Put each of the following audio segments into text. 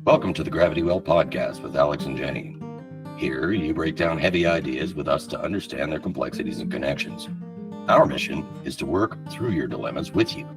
Welcome to the Gravity Well podcast with Alex and Jenny. Here, you break down heavy ideas with us to understand their complexities and connections. Our mission is to work through your dilemmas with you,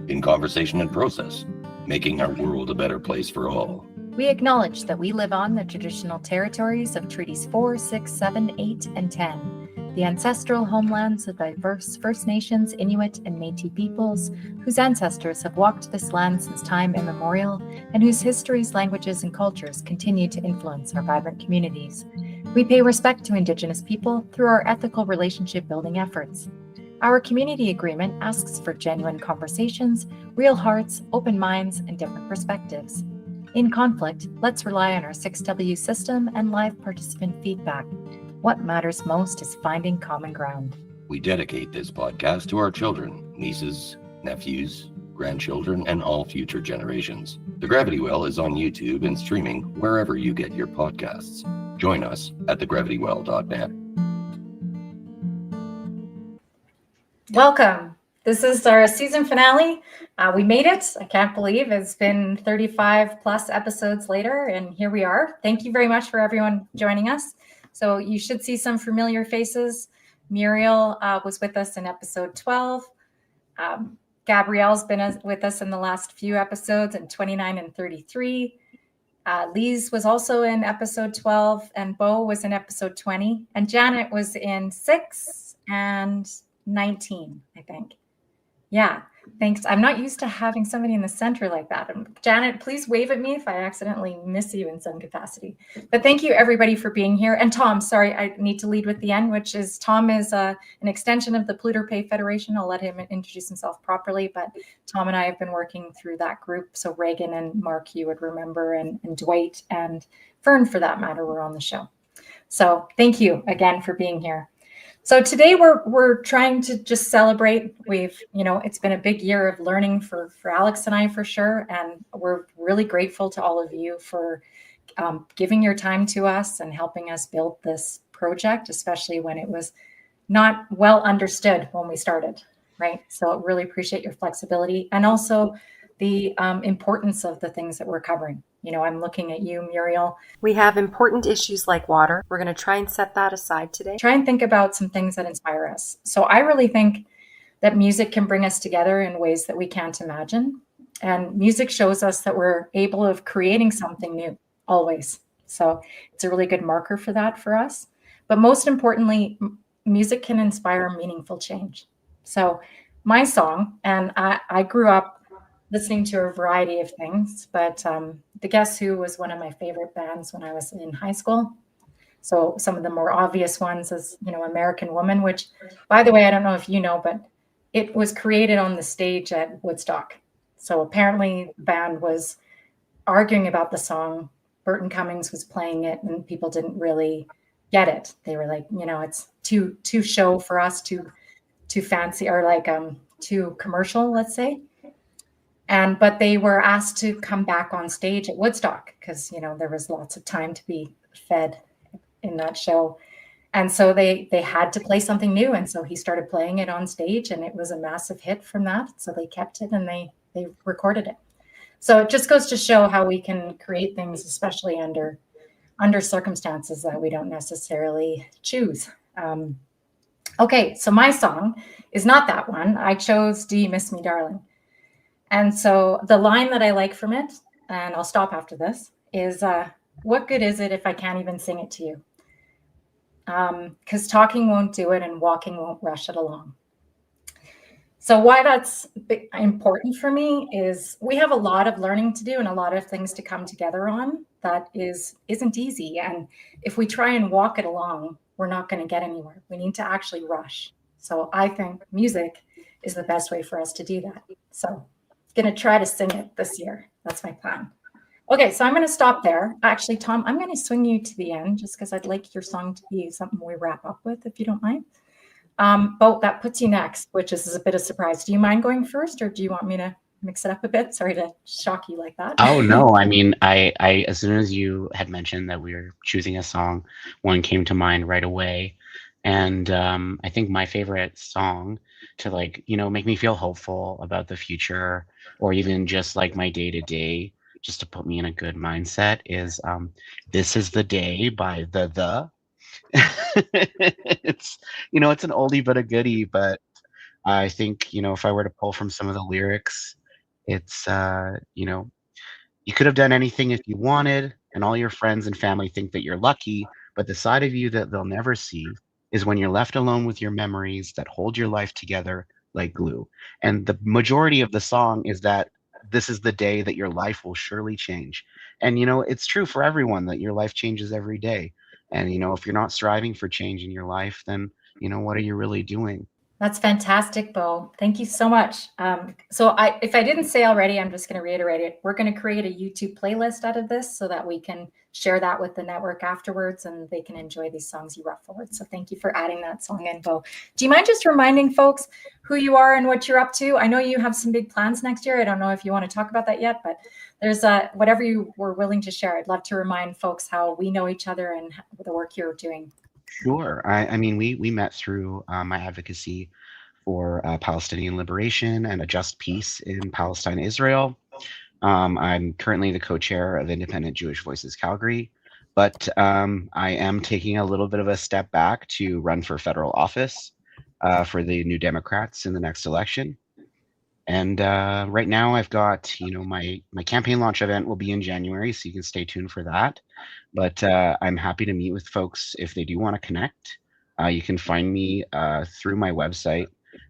in conversation and process, making our world a better place for all. We acknowledge that we live on the traditional territories of Treaties 4, 6, 7, 8, and 10, the ancestral homelands of diverse First Nations, Inuit, and Métis peoples, whose ancestors have walked this land since time immemorial, and whose histories, languages, and cultures continue to influence our vibrant communities. We pay respect to Indigenous people through our ethical relationship building efforts. Our community agreement asks for genuine conversations, real hearts, open minds, and different perspectives. In conflict, let's rely on our 6W system and live participant feedback. What matters most is finding common ground. We dedicate this podcast to our children, nieces, nephews, grandchildren, and all future generations. The Gravity Well is on YouTube and streaming wherever you get your podcasts. Join us at thegravitywell.net. Welcome. This is our season finale. We made it. I can't believe it's been 35 plus episodes later, and here we are. Thank you very much for everyone joining us. So you should see some familiar faces. Muriel was with us in episode 12. Gabrielle's been with us in the last few episodes in 29 and 33. Lyse was also in episode 12, and Beau was in episode 20, and Janet was in 6 and 19, I think. Yeah, thanks. I'm not used to having somebody in the center like that. And Janet, please wave at me if I accidentally miss you in some capacity. But thank you, everybody, for being here. And Tom, sorry, I need to lead with the end, which is Tom is an extension of the Pluto Pay Federation. I'll let him introduce himself properly. But Tom and I have been working through that group. So Reagan and Mark, you would remember, and Dwight and Fern, for that matter, were on the show. So thank you again for being here. So today we're trying to just celebrate. It's been a big year of learning for Alex and I, for sure. And we're really grateful to all of you for giving your time to us and helping us build this project, especially when it was not well understood when we started, right? So really appreciate your flexibility and also the importance of the things that we're covering. I'm looking at you, Muriel. We have important issues like water. We're going to try and set that aside today. Try and think about some things that inspire us. So I really think that music can bring us together in ways that we can't imagine. And music shows us that we're able of creating something new, always. So it's a really good marker for that for us. But most importantly, music can inspire meaningful change. So my song, and I grew up listening to a variety of things, but the Guess Who was one of my favorite bands when I was in high school. So some of the more obvious ones is, American Woman, which, by the way, I don't know if you know, but it was created on the stage at Woodstock. So apparently the band was arguing about the song. Burton Cummings was playing it and people didn't really get it. They were like, it's too show for us, too fancy, or like too commercial, let's say. But they were asked to come back on stage at Woodstock because, there was lots of time to be fed in that show. And so they had to play something new. And so he started playing it on stage and it was a massive hit from that. So they kept it and they recorded it. So it just goes to show how we can create things, especially under circumstances that we don't necessarily choose. Okay, so my song is not that one. I chose Do You Miss Me, Darling? And so the line that I like from it, and I'll stop after this, is what good is it if I can't even sing it to you? Because talking won't do it and walking won't rush it along. So why that's important for me is we have a lot of learning to do and a lot of things to come together on that isn't easy. And if we try and walk it along, we're not going to get anywhere. We need to actually rush. So I think music is the best way for us to do that. So going to try to sing it this year. That's my plan. Okay, so I'm going to stop there. Actually, Tom, I'm going to swing you to the end just because I'd like your song to be something we wrap up with, if you don't mind. Beau, that puts you next, which is a bit of surprise. Do you mind going first, or do you want me to mix it up a bit? Sorry to shock you like that. Oh, no. I mean, I as soon as you had mentioned that we were choosing a song, one came to mind right away. And I think my favorite song to make me feel hopeful about the future, or even just like my day-to-day just to put me in a good mindset, is "This Is the Day" by the. It's it's an oldie but a goodie, but I think if I were to pull from some of the lyrics, it's you could have done anything if you wanted, and all your friends and family think that you're lucky, but the side of you that they'll never see is when you're left alone with your memories that hold your life together like glue. And the majority of the song is that this is the day that your life will surely change. And it's true for everyone that your life changes every day. And if you're not striving for change in your life, then what are you really doing? That's fantastic, Beau. Thank you so much. So if I didn't say already, I'm just going to reiterate it. We're going to create a YouTube playlist out of this so that we can share that with the network afterwards and they can enjoy these songs you brought forward. So thank you for adding that song in, Beau. Do you mind just reminding folks who you are and what you're up to? I know you have some big plans next year. I don't know if you want to talk about that yet, but there's whatever you were willing to share. I'd love to remind folks how we know each other and the work you're doing. Sure. I mean, we met through my advocacy for Palestinian liberation and a just peace in Palestine, Israel. I'm currently the co-chair of Independent Jewish Voices Calgary, but I am taking a little bit of a step back to run for federal office for the New Democrats in the next election. And right now I've got, my campaign launch event will be in January, so you can stay tuned for that. But I'm happy to meet with folks if they do want to connect. You can find me through my website,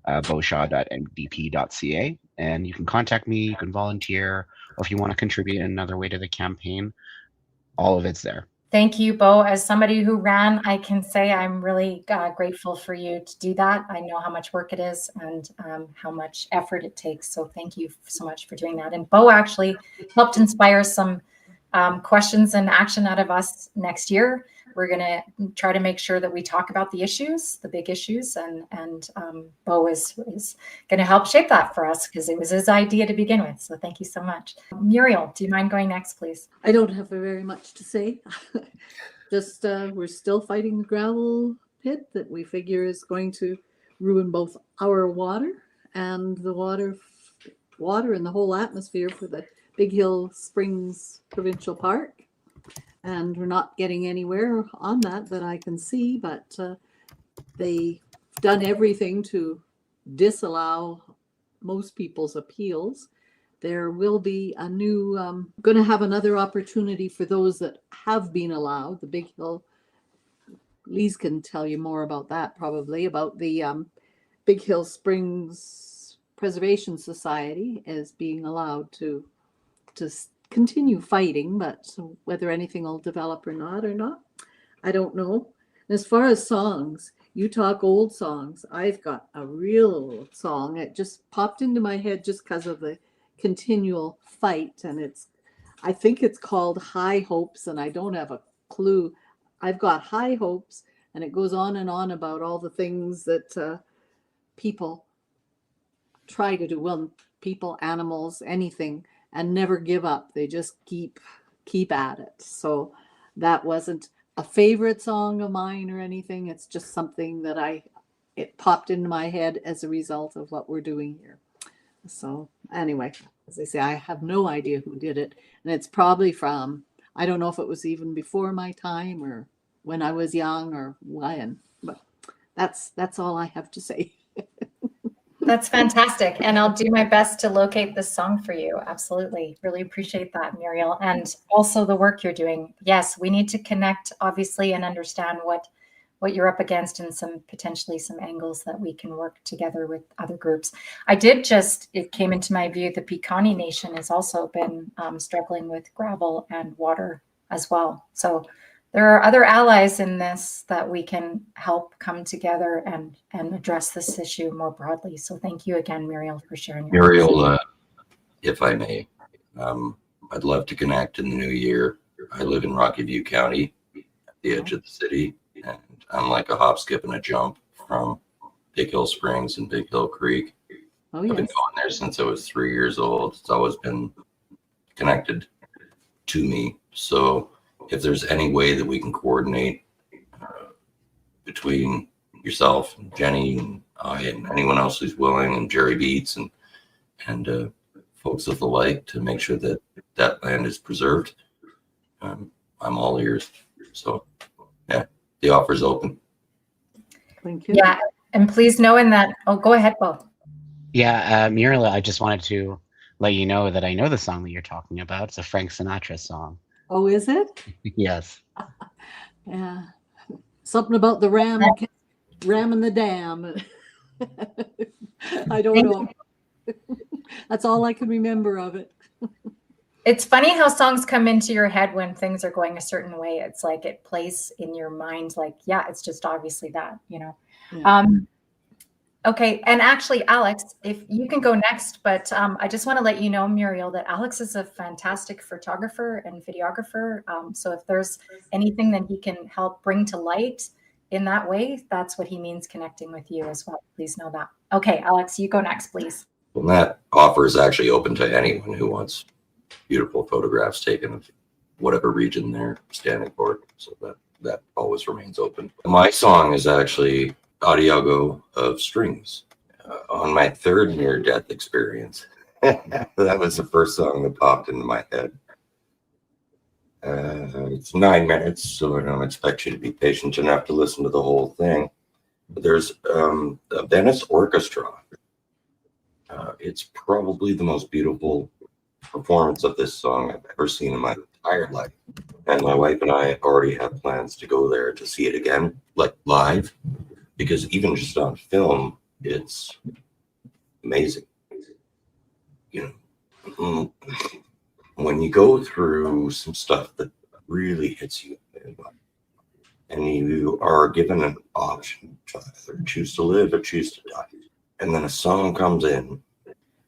beaushaw.ndp.ca, and you can contact me, you can volunteer, or if you want to contribute in another way to the campaign, all of it's there. Thank you, Beau. As somebody who ran, I can say I'm really grateful for you to do that. I know how much work it is and how much effort it takes. So thank you so much for doing that. And Beau actually helped inspire some questions and action out of us next year. We're going to try to make sure that we talk about the issues, the big issues, and Beau is going to help shape that for us because it was his idea to begin with. So thank you so much. Muriel, do you mind going next, please? I don't have very much to say. Just we're still fighting the gravel pit that we figure is going to ruin both our water and the water and the whole atmosphere for the Big Hill Springs Provincial Park. And we're not getting anywhere on that I can see, but they've done everything to disallow most people's appeals. There will be a new, going to have another opportunity for those that have been allowed. The Big Hill, Lyse can tell you more about that probably, about the Big Hill Springs Preservation Society is being allowed to continue fighting, but whether anything will develop or not, I don't know. And as far as songs, you talk old songs. I've got a real song. It just popped into my head just because of the continual fight. And I think it's called High Hopes, and I don't have a clue. I've got high hopes, and it goes on and on about all the things that people try to do. Well, people, animals, anything, and never give up. They just keep at it. So that wasn't a favorite song of mine or anything. It's just something that it popped into my head as a result of what we're doing here. So anyway, as I say, I have no idea who did it. And it's probably from, I don't know if it was even before my time or when I was young or when, but that's all I have to say. That's fantastic. And I'll do my best to locate this song for you. Absolutely. Really appreciate that, Muriel. And also the work you're doing. Yes, we need to connect, obviously, and understand what you're up against and potentially some angles that we can work together with other groups. It came into my view, the Piikani Nation has also been struggling with gravel and water as well. So there are other allies in this that we can help come together and address this issue more broadly. So thank you again, Muriel, for sharing. Muriel, if I may, I'd love to connect in the new year. I live in Rocky View County, at the edge of the city, and I'm like a hop, skip, and a jump from Big Hill Springs and Big Hill Creek. Oh, I've been yes. going there since I was 3 years old. It's always been connected to me. So if there's any way that we can coordinate between yourself and Jenny and I and anyone else who's willing, and Jerry Beats and folks of the light to make sure that that land is preserved, I'm all ears. So, yeah, the offer's open. Thank you. Yeah, and please knowing that. Oh, go ahead, Beau. Yeah, Muriel, I just wanted to let you know that I know the song that you're talking about. It's a Frank Sinatra song. Oh, is it? Yes. Yeah. Something about the ram ramming the dam. I don't know. That's all I can remember of it. It's funny how songs come into your head when things are going a certain way. It's like it plays in your mind. Like, yeah, it's just obviously that, you know. Yeah. Okay, and actually, Alex, if you can go next, but I just want to let you know, Muriel, that Alex is a fantastic photographer and videographer. So if there's anything that he can help bring to light in that way, that's what he means connecting with you as well. Please know that. Okay, Alex, you go next, please. Well, that offer is actually open to anyone who wants beautiful photographs taken of whatever region they're standing for. So that always remains open. My song is actually Adiago of Strings. On my third near-death experience, that was the first song that popped into my head. It's 9 minutes, so I don't expect you to be patient enough to listen to the whole thing. But there's a Venice orchestra. It's probably the most beautiful performance of this song I've ever seen in my entire life. And my wife and I already have plans to go there to see it again, like live, because even just on film, it's amazing. You know, when you go through some stuff that really hits you, and you are given an option to either choose to live or choose to die, and then a song comes in,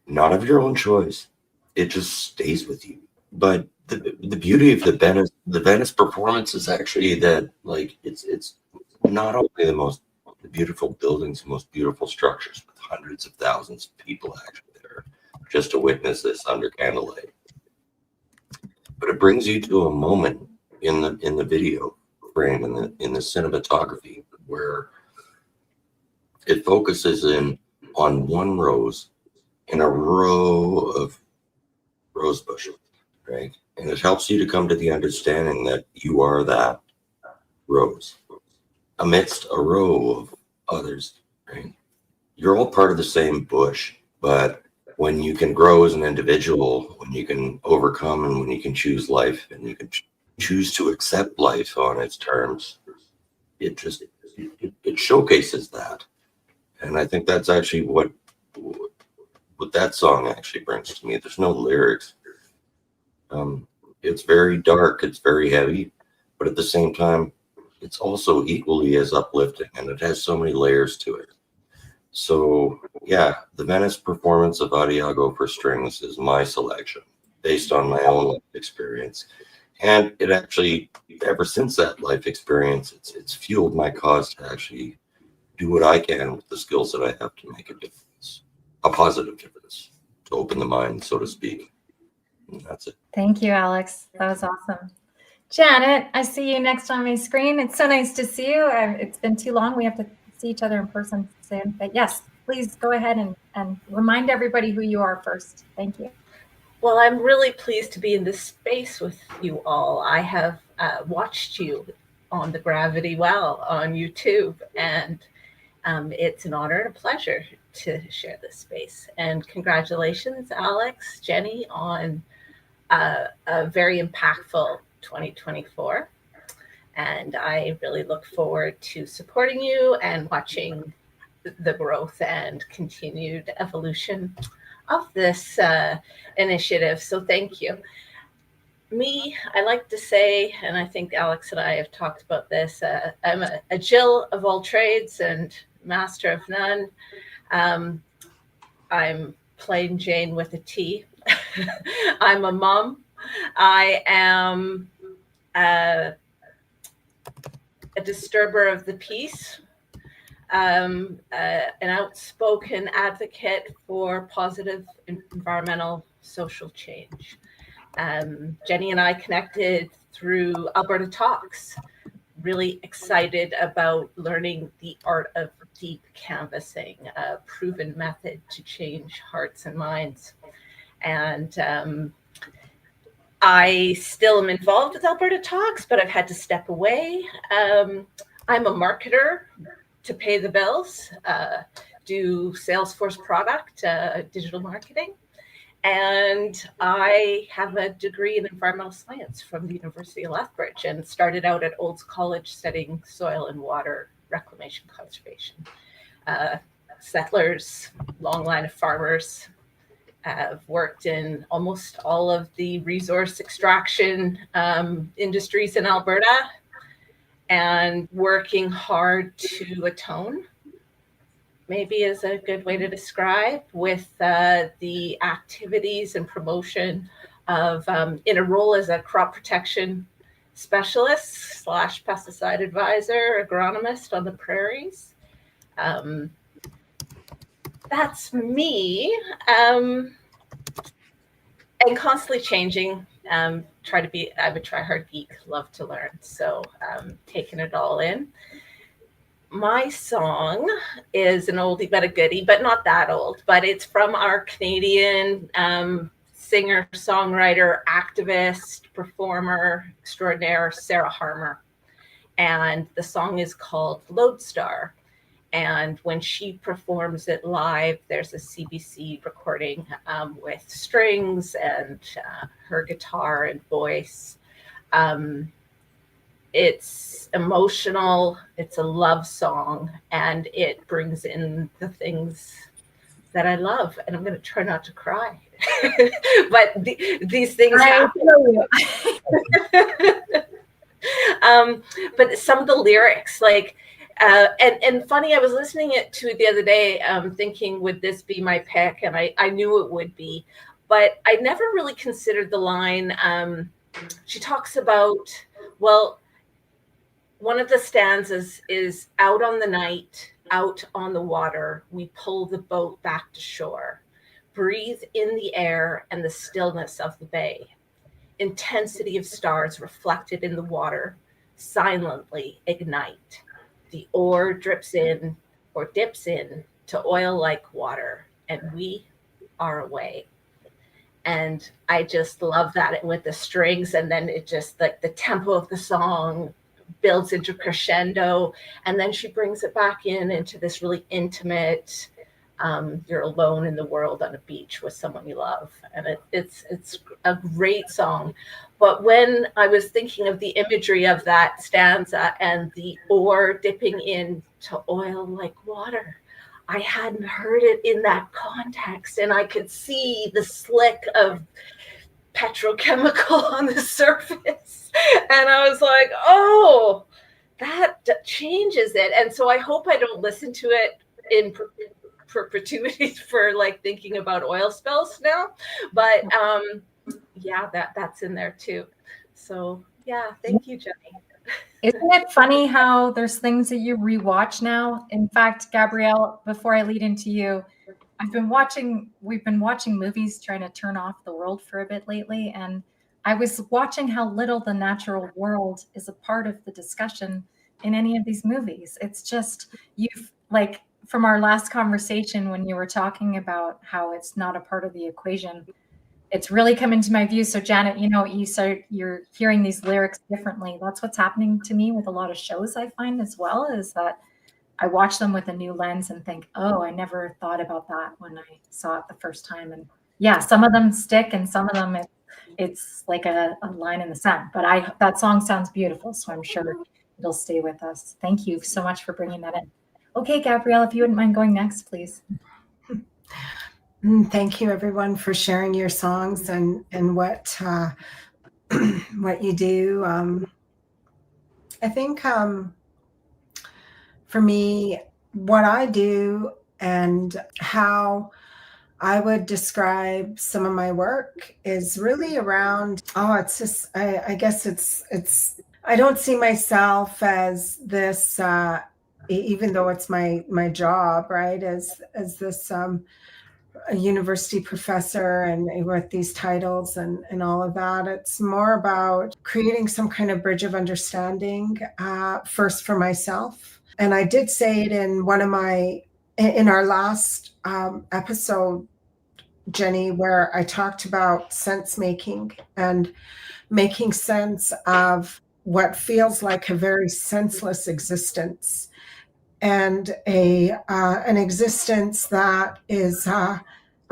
not of your own choice, it just stays with you. But the beauty of the Venice performance is actually that, like, it's not only the beautiful buildings, the most beautiful structures with hundreds of thousands of people actually there just to witness this under candlelight, but it brings you to a moment in the video frame, in the cinematography, where it focuses in on one rose in a row of rose bushes, right? And it helps you to come to the understanding that you are that rose amidst a row of others, right? You're all part of the same bush, but when you can grow as an individual, when you can overcome, and when you can choose life, and you can choose to accept life on its terms, it showcases that. And I think that's actually what that song actually brings to me. There's no lyrics. It's very dark, it's very heavy, but at the same time, it's also equally as uplifting, and it has so many layers to it. So yeah, the Venice performance of Adiago for strings is my selection based on my own life experience. And it actually, ever since that life experience, it's fueled my cause to actually do what I can with the skills that I have to make a difference, a positive difference, to open the mind, so to speak. And that's it. Thank you, Alex. That was awesome. Janet, I see you next on my screen. It's so nice to see you. It's been too long. We have to see each other in person soon. But yes, please go ahead and remind everybody who you are first. Thank you. Well, I'm really pleased to be in this space with you all. I have watched you on the Gravity Well on YouTube, and it's an honor and a pleasure to share this space. And congratulations, Alex, Jenny, on a very impactful 2024. And I really look forward to supporting you and watching the growth and continued evolution of this initiative. So thank you. I like to say, and I think Alex and I have talked about this, I'm a Jill of all trades and master of none. I'm plain Jane with a T. I'm a mom. I am a disturber of the peace, an outspoken advocate for positive environmental social change. Jenny and I connected through Alberta Talks, really excited about learning the art of deep canvassing, a proven method to change hearts and minds. And I still am involved with Alberta Talks, but I've had to step away. I'm a marketer to pay the bills, do Salesforce product, digital marketing. And I have a degree in environmental science from the University of Lethbridge and started out at Olds College studying soil and water reclamation conservation. Settlers, long line of farmers. I've worked in almost all of the resource extraction industries in Alberta and working hard to atone, maybe is a good way to describe, with the activities and promotion of, in a role as a crop protection specialist / pesticide advisor, agronomist on the prairies. That's me, and constantly changing. I'm a try-hard geek, love to learn. So taking it all in. My song is an oldie but a goodie, but not that old, but it's from our Canadian singer, songwriter, activist, performer extraordinaire, Sarah Harmer. And the song is called Lodestar. And when she performs it live, there's a CBC recording with strings and her guitar and voice. It's emotional, it's a love song, and it brings in the things that I love. And I'm going to try not to cry. But these things happen. But some of the lyrics, like, and funny, I was listening to it the other day, thinking, would this be my pick? And I knew it would be, but I never really considered the line. She talks about, well, one of the stanzas is, out on the night, out on the water, we pull the boat back to shore, breathe in the air and the stillness of the bay, intensity of stars reflected in the water, silently ignite. The oar drips in or dips in to oil like water, and we are away. And I just love that with the strings, and then it just, like, the tempo of the song builds into crescendo, and then she brings it back into this really intimate, you're alone in the world on a beach with someone you love. And it's a great song. But when I was thinking of the imagery of that stanza and the oar dipping into oil like water, I hadn't heard it in that context, and I could see the slick of petrochemical on the surface. And I was like, oh, that changes it. And so I hope I don't listen to it in perpetuity for, like, thinking about oil spills now. But yeah, that's in there too. So yeah, thank you, Jenny. Isn't it funny how there's things that you rewatch now? In fact, Gabrielle, before I lead into you, we've been watching movies, trying to turn off the world for a bit lately. And I was watching how little the natural world is a part of the discussion in any of these movies. It's just, like, from our last conversation when you were talking about how it's not a part of the equation, it's really come into my view. So Janet, you're hearing these lyrics differently. That's what's happening to me with a lot of shows, I find, as well, is that I watch them with a new lens and think, oh, I never thought about that when I saw it the first time. And yeah, some of them stick, and some of them it's like a line in the sand. But that song sounds beautiful, so I'm sure it'll stay with us. Thank you so much for bringing that in. Okay, Gabrielle, if you wouldn't mind going next, please. Thank you, everyone, for sharing your songs and what what you do. I think for me, what I do and how I would describe some of my work is really around, it's just, I guess it's, I don't see myself as this, even though it's my job, right, as this a university professor and with these titles and all of that. It's more about creating some kind of bridge of understanding, first for myself. And I did say it in our last episode Jenny, where I talked about sense making and making sense of what feels like a very senseless existence, and an existence that is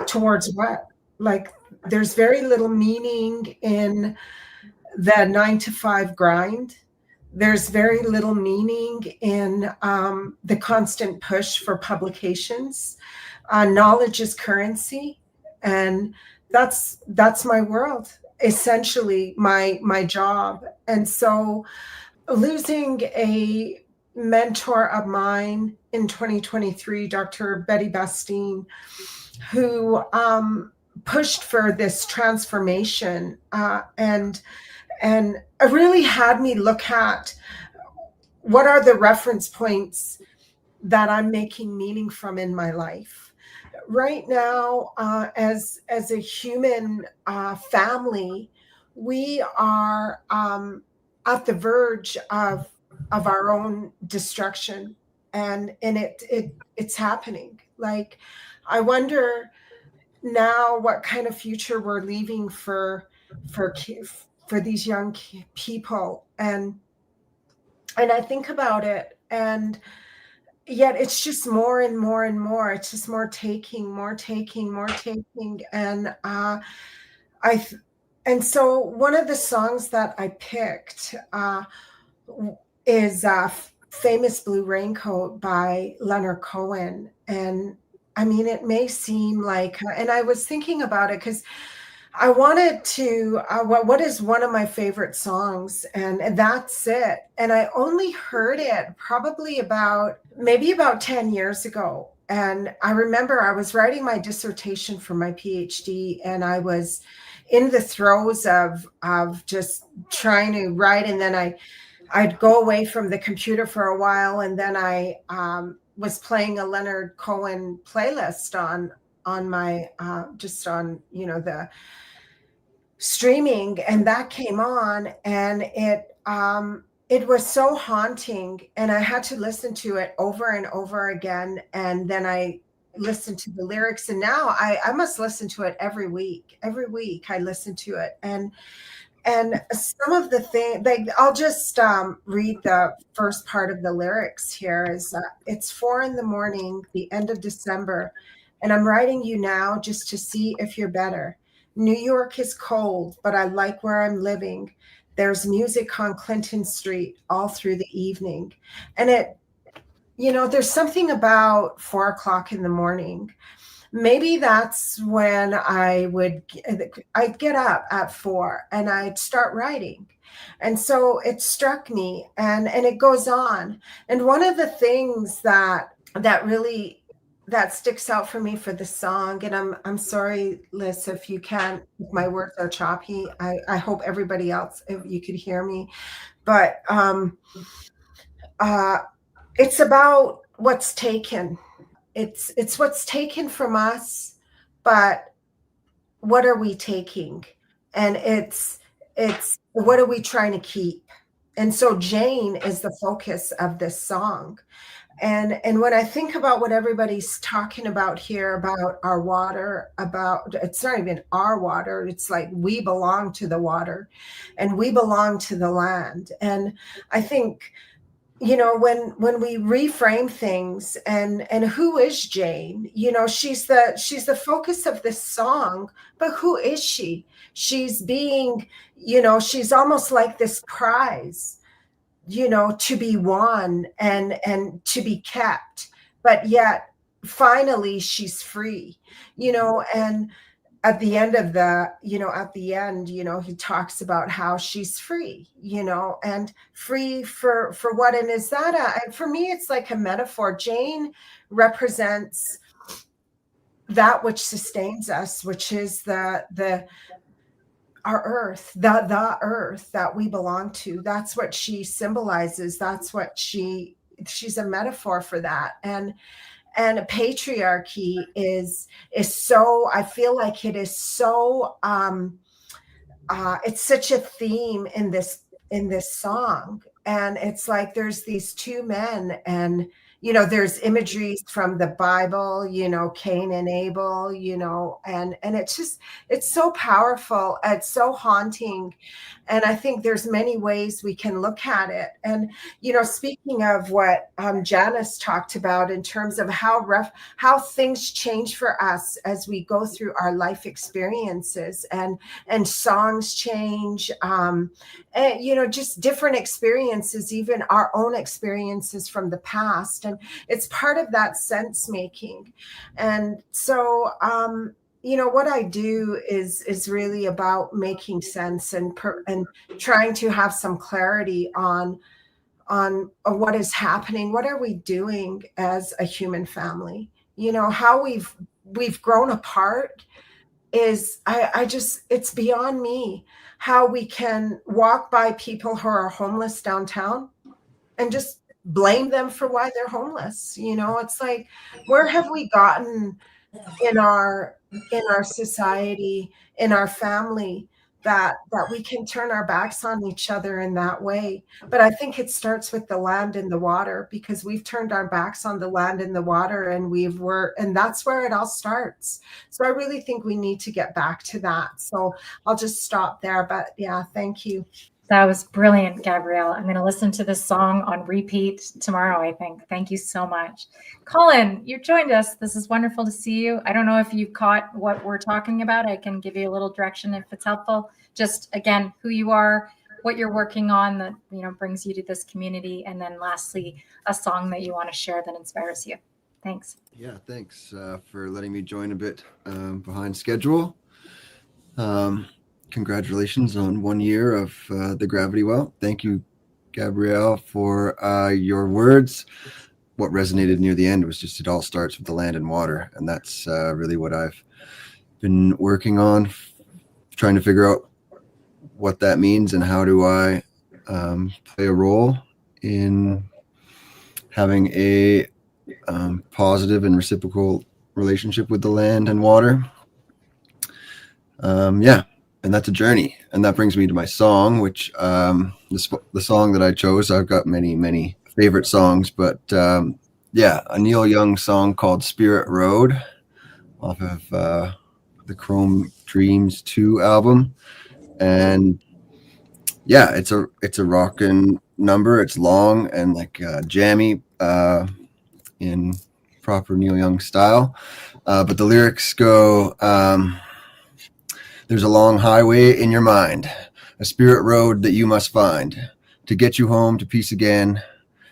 towards what? Like, there's very little meaning in the 9 to 5 grind. There's very little meaning in the constant push for publications. Knowledge is currency, and that's my world, essentially my job. And so losing a mentor of mine in 2023, Dr. Betty Bastine, who pushed for this transformation, and it really had me look at what are the reference points that I'm making meaning from in my life right now. As a human family, we are at the verge of our own destruction, and it's happening. Like, I wonder now what kind of future we're leaving for these young people, and I think about it, and yet it's just more and more and more. It's just more taking, and and so one of the songs that I picked is Famous Blue Raincoat by Leonard Cohen. And I mean, it may seem like, and I was thinking about it because I wanted to, what is one of my favorite songs? And that's it. And I only heard it probably maybe about 10 years ago. And I remember I was writing my dissertation for my PhD, and I was in the throes of just trying to write. And then I'd go away from the computer for a while, and then I was playing a Leonard Cohen playlist on my just on the streaming, and that came on, and it was so haunting, and I had to listen to it over and over again. And then I listened to the lyrics, and now I must listen to it every week. I listen to it, and some of the things, like, I'll just read the first part of the lyrics here. Is it's 4 a.m, the end of December, and I'm writing you now just to see if you're better. New York is cold, but I like where I'm living. There's music on Clinton Street all through the evening. And there's something about 4 o'clock in the morning. Maybe that's when I'd get up at 4 and I'd start writing. And so it struck me, and it goes on. And one of the things that really sticks out for me for the song, and I'm sorry, Lyse, if my words are choppy. I hope everybody else, if you could hear me, but it's about what's taken. It's what's taken from us, but what are we taking? And it's what are we trying to keep? And so Jane is the focus of this song. And when I think about what everybody's talking about here, about our water, it's not even our water, it's like we belong to the water and we belong to the land. And I think, when we reframe things, and who is Jane? She's the focus of this song, but who is she? She's being, she's almost like this prize, to be won and to be kept, but yet finally she's free, and at the end of he talks about how she's free, and free for what? And is that for me, it's like a metaphor. Jane represents that which sustains us, which is our earth, the earth that we belong to. That's what she symbolizes. That's what she's a metaphor for that. And patriarchy is so, I feel like it is so it's such a theme in this song. And it's like there's these two men, and there's imagery from the Bible, Cain and Abel, and it's so powerful. It's so haunting. And I think there's many ways we can look at it. And, speaking of what Janice talked about in terms of how things change for us as we go through our life experiences, and songs change, and, just different experiences, even our own experiences from the past. And it's part of that sense making. And so, what I do is really about making sense and trying to have some clarity on what is happening. What are we doing as a human family? How we've grown apart is it's beyond me. How we can walk by people who are homeless downtown and just blame them for why they're homeless. It's like, where have we gotten in our society, in our family, that we can turn our backs on each other in that way? But I think it starts with the land and the water, because we've turned our backs on the land and the water, and and that's where it all starts. So I really think we need to get back to that. So I'll just stop there. But yeah, thank you. That was brilliant, Gabrielle. I'm going to listen to this song on repeat tomorrow, I think. Thank you so much. Colin, you joined us. This is wonderful to see you. I don't know if you caught what we're talking about. I can give you a little direction if it's helpful. Just, again, who you are, what you're working on that, brings you to this community. And then lastly, a song that you want to share that inspires you. Thanks. Yeah, thanks for letting me join a bit behind schedule. Congratulations on 1 year of the Gravity Well. Thank you, Gabrielle, for your words. What resonated near the end was just, it all starts with the land and water. And that's really what I've been working on, trying to figure out what that means and how do I play a role in having a positive and reciprocal relationship with the land and water. And that's a journey. And that brings me to my song, which the song that I chose, I've got many favorite songs, but a Neil Young song called Spirit Road off of the Chrome Dreams 2 album. And yeah, it's a rockin' number. It's long and like jammy in proper Neil Young style. But the lyrics go, there's a long highway in your mind, a spirit road that you must find to get you home to peace again,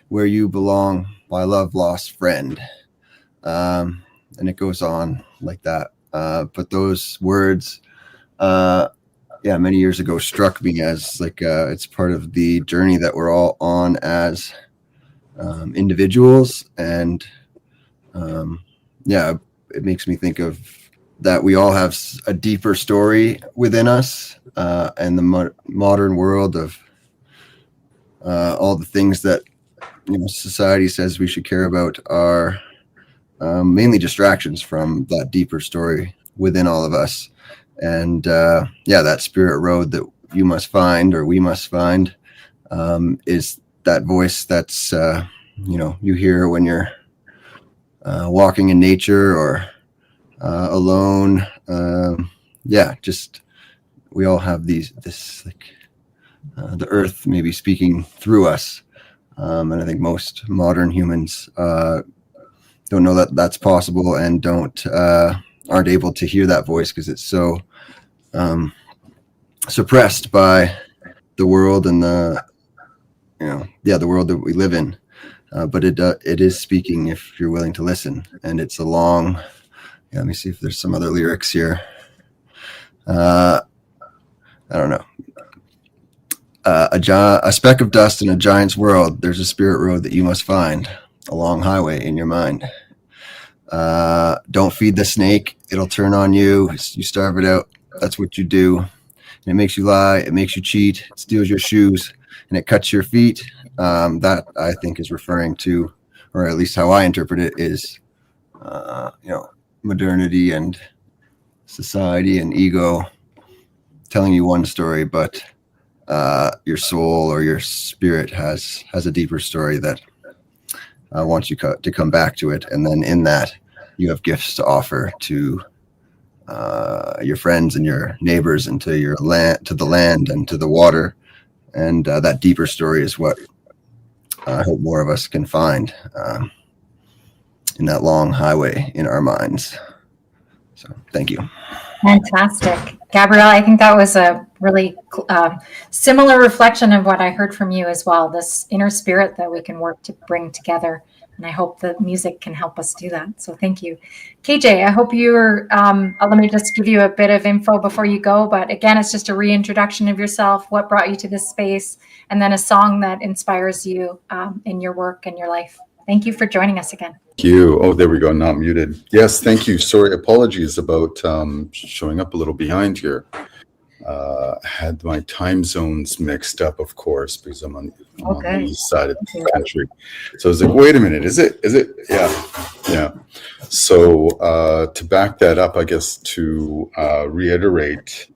where you belong, my love lost friend. And it goes on like that. But those words, many years ago struck me as like it's part of the journey that we're all on as individuals. And it makes me think of that we all have a deeper story within us, and the modern world of all the things that society says we should care about are mainly distractions from that deeper story within all of us. And that spirit road that you must find, or we must find, is that voice that's you hear when you're walking in nature or alone. Just we all have this like the earth maybe speaking through us, and I think most modern humans don't know that that's possible and aren't able to hear that voice because it's so suppressed by the world and the world that we live in, but it is speaking if you're willing to listen. And it's a long let me see if there's some other lyrics here. I don't know. A speck of dust in a giant's world. There's a spirit road that you must find. A long highway in your mind. Don't feed the snake. It'll turn on you. You starve it out. That's what you do. And it makes you lie. It makes you cheat. It steals your shoes. And it cuts your feet. That, I think, is referring to, or at least how I interpret it, is, modernity and society and ego telling you one story, but your soul or your spirit has a deeper story that wants you to come back to it. And then in that, you have gifts to offer to your friends and your neighbors, and to your land, to the land, and to the water. And that deeper story is what I hope more of us can find in that long highway in our minds. So thank you. Fantastic. Gabrielle, I think that was a really similar reflection of what I heard from you as well, this inner spirit that we can work to bring together. And I hope the music can help us do that. So thank you. KJ, I hope you're, let me just give you a bit of info before you go. But again, it's just a reintroduction of yourself, what brought you to this space, and then a song that inspires you in your work and your life. Thank you for joining us again. Thank you. Oh, there we go. Not muted. Yes, thank you. Sorry, apologies about showing up a little behind here. Had my time zones mixed up, of course, because I'm on the east side of the country. So I was like, wait a minute, is it? Yeah. So to back that up, I guess to reiterate,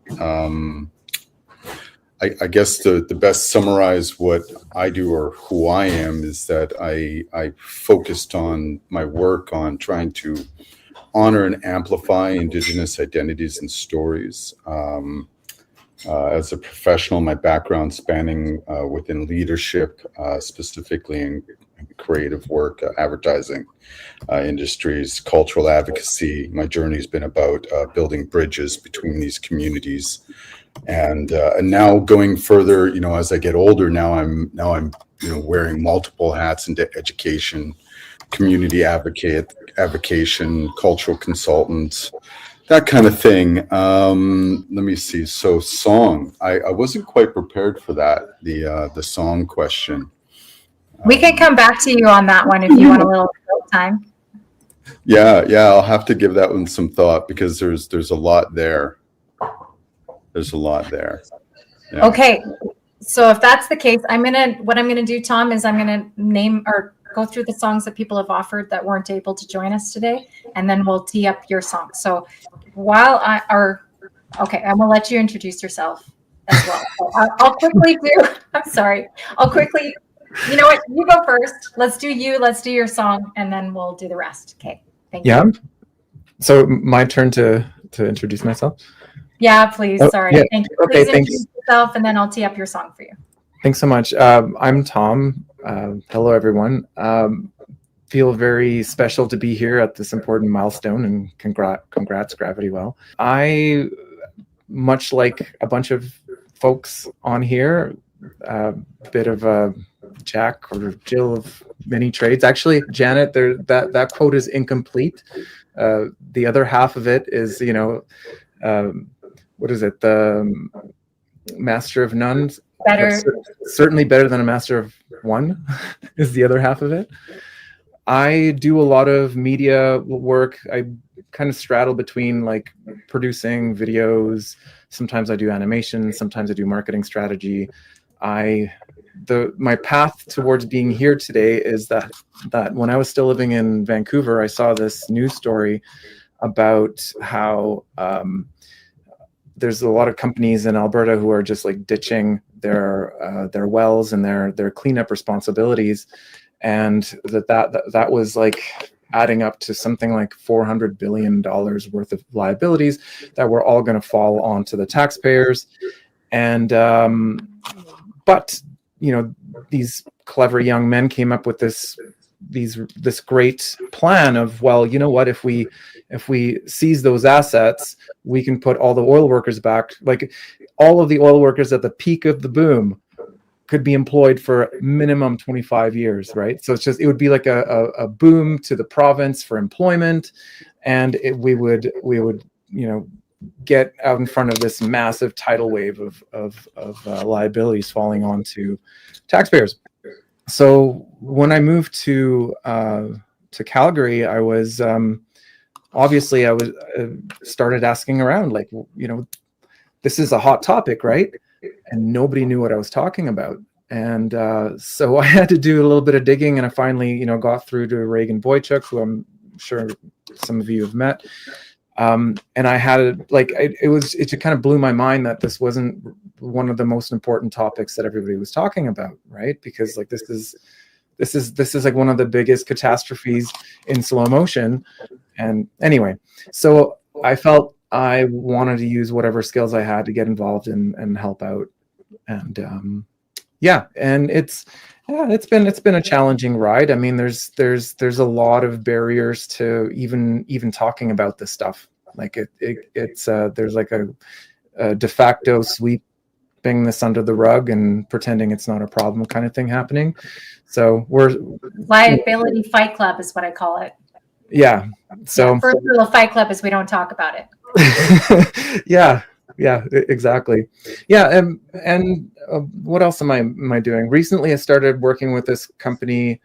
I guess the best summarize what I do or who I am is that I focused on my work on trying to honor and amplify Indigenous identities and stories. As a professional, my background spanning within leadership, specifically in creative work, advertising industries, cultural advocacy. My journey has been about building bridges between these communities. And now going further, as I get older, now I'm wearing multiple hats into education, community advocation, cultural consultant, that kind of thing. Let me see. So song, I wasn't quite prepared for that. The song question. We can come back to you on that one if you want a little time. Yeah. I'll have to give that one some thought because there's a lot there. There's a lot there. Yeah. Okay. So if that's the case, what I'm gonna do, Tom, is I'm gonna name or go through the songs that people have offered that weren't able to join us today, and then we'll tee up your song. So while I'm gonna let you introduce yourself as well. So I'll quickly you know what, you go first. Let's do your song, and then we'll do the rest. Okay, thank you. Yeah. So my turn to introduce myself? Yeah, please. Sorry. Yeah. Thank you. Please introduce yourself, and then I'll tee up your song for you. Thanks so much. I'm Tom. Hello, everyone. Feel very special to be here at this important milestone, and congrats, Gravity Well. I, much like a bunch of folks on here, a bit of a Jack or Jill of many trades. Actually, Janet, that quote is incomplete. The other half of it is, what is it? The master of none. Better. Certainly better than a master of one is the other half of it. I do a lot of media work. I kind of straddle between like producing videos. Sometimes I do animation. Sometimes I do marketing strategy. My path towards being here today is that when I was still living in Vancouver, I saw this news story about how there's a lot of companies in Alberta who are just like ditching their wells and their cleanup responsibilities, and that was like adding up to something like $400 billion worth of liabilities that were all going to fall onto the taxpayers. And but these clever young men came up with this great plan of, well, you know what, if we seize those assets, we can put all the oil workers back. Like all of the oil workers at the peak of the boom could be employed for minimum 25 years, right? So it would be like a boom to the province for employment, and we would get out in front of this massive tidal wave of liabilities falling onto taxpayers. So when I moved to Calgary, I was obviously started asking around, like, this is a hot topic, right? And nobody knew what I was talking about. And so I had to do a little bit of digging, and I finally, got through to Reagan Boychuk, who I'm sure some of you have met. And I had it kind of blew my mind that this wasn't one of the most important topics that everybody was talking about, right? Because like this this is like one of the biggest catastrophes in slow motion. And anyway, so I felt I wanted to use whatever skills I had to get involved and help out. And and it's been a challenging ride. I mean, there's a lot of barriers to even talking about this stuff. Like it's there's like a de facto sweeping this under the rug and pretending it's not a problem kind of thing happening. So we're Liability Fight Club is what I call it. Yeah. So first rule of Fight Club is we don't talk about it. Yeah, exactly. Yeah, and what else am I doing? Recently, I started working with this company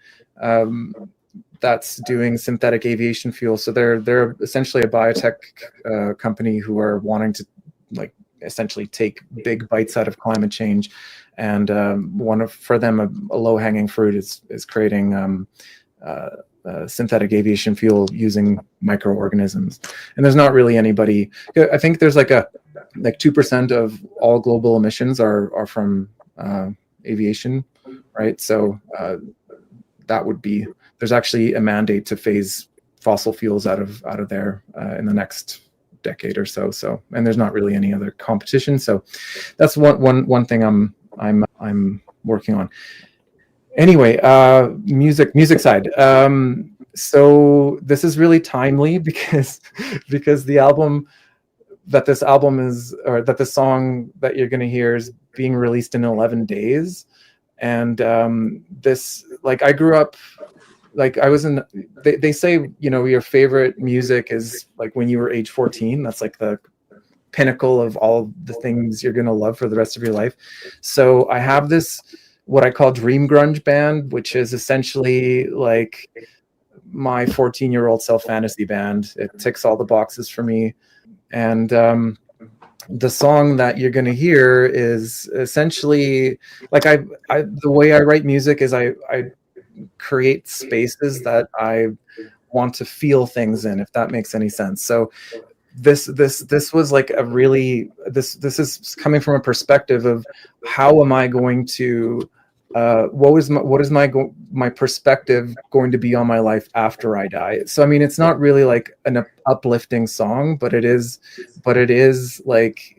that's doing synthetic aviation fuel. So they're essentially a biotech company who are wanting to like essentially take big bites out of climate change. And for them a low hanging fruit is creating synthetic aviation fuel using microorganisms. And there's not really anybody. I think there's like 2% of all global emissions are from aviation, right? So that would be, there's actually a mandate to phase fossil fuels out of there in the next decade or so. So, and there's not really any other competition. So that's one thing I'm working on. Anyway, music side. So this is really timely because the song that you're going to hear is being released in 11 days. And this, like, I grew up, like, I was in, they say, you know, your favorite music is like when you were age 14. That's like the pinnacle of all the things you're going to love for the rest of your life. So I have this, what I call dream grunge band, which is essentially like my 14-year-old self-fantasy band. It ticks all the boxes for me. And the song that you're going to hear is essentially like the way I write music is I create spaces that I want to feel things in, if that makes any sense. So this was like a really, this is coming from a perspective of how am I going to what is my perspective going to be on my life after I die? So I mean, it's not really like an uplifting song, but it is like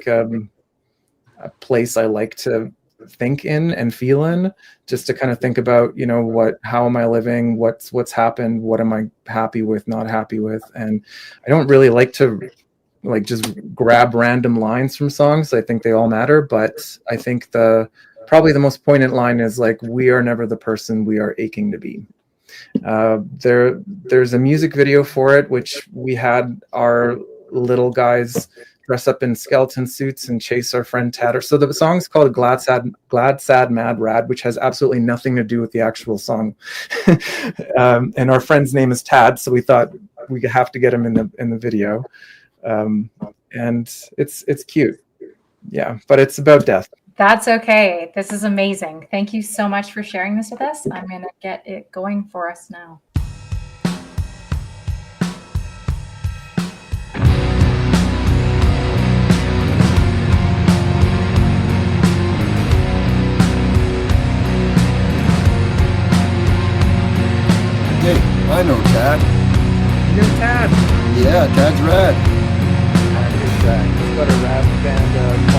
a place I like to think in and feel in, just to kind of think about, you know, how am I living, what's happened, what am I happy with, not happy with. And I don't really like to like just grab random lines from songs. I think they all matter, but I think probably the most poignant line is like, we are never the person we are aching to be. There's a music video for it, which we had our little guys dress up in skeleton suits and chase our friend Tad. So the song's called Glad Sad Mad Rad, which has absolutely nothing to do with the actual song. And our friend's name is Tad, so we thought we have to get him in the video. And it's cute. Yeah, but it's about death. That's okay. This is amazing. Thank you so much for sharing this with us. I'm going to get it going for us now. Hey, I know Tad. You know Tad? Yeah, Tad's rad. Tad is rad. He's got a rad band